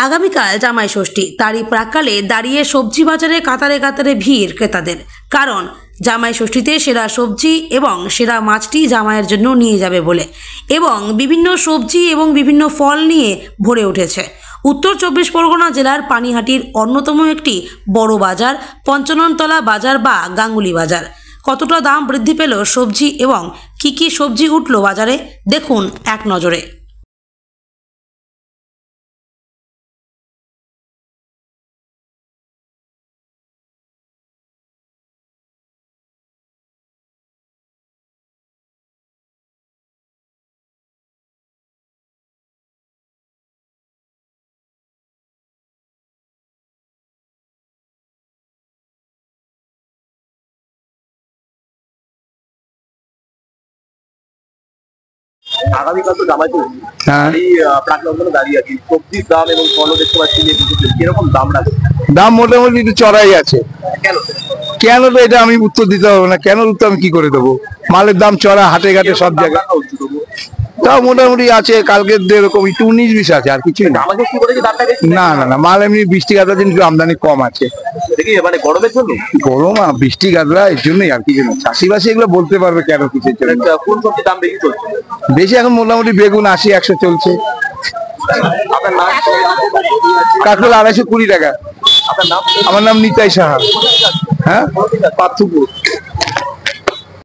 আগামীকাল জামাই ষষ্ঠী, তারই প্রাক্কালে দাঁড়িয়ে সবজি বাজারে কাতারে কাতারে ভিড় ক্রেতাদের। কারণ জামাই ষষ্ঠীতে সেরা সবজি এবং সেরা মাছটি জামাইয়ের জন্য নিয়ে যাবে বলে, এবং বিভিন্ন সবজি এবং বিভিন্ন ফল নিয়ে ভরে উঠেছে উত্তর 24 পরগনা জেলার পানিহাটির অন্যতম একটি বড় বাজার পঞ্চাননতলা বাজার বা গাঙ্গুলি বাজার। কতটা দাম বৃদ্ধি পেল সবজি এবং কি সবজি উঠল বাজারে, দেখুন এক নজরে। আগামীকাল তো জামাই ষষ্ঠী, এই প্রাকলগ্নে দাঁড়িয়ে আছি। সবজির দাম এবং ফলও দেখতে পাচ্ছি যে কিরকম দাম রাখছে? দাম মোটামুটি একটু চড়াই আছে। কেন কেন তো এটা আমি উত্তর দিতে পারবো না, কেন উত্তর আমি কি করে দেবো? মালের দাম চড়া হাটে ঘাটে সব জায়গায়। তাও মোটামুটি আছে, কালকের এরকম একটু 19-20 আছে, আর কিছুই না। না না না, মাল এমনি বৃষ্টি গাদরা দিন একটু আমদানি কম আছে। মানে গরমের জন্য গরম আর বৃষ্টি গাদরা, এর জন্যই আর কিছু না। চাষিবাসী এগুলো বলতে পারবে কেন কিসের জন্য। কোন সবজির দাম বেশি চলছে? বেশি এখন মোটামুটি বেগুন 80-100 চলছে। আপনার নাম? কাঁকরোল 220 টাকা। আপনার নাম? আমার নাম নিতাই সাহা। হ্যাঁ, পার্থপুর।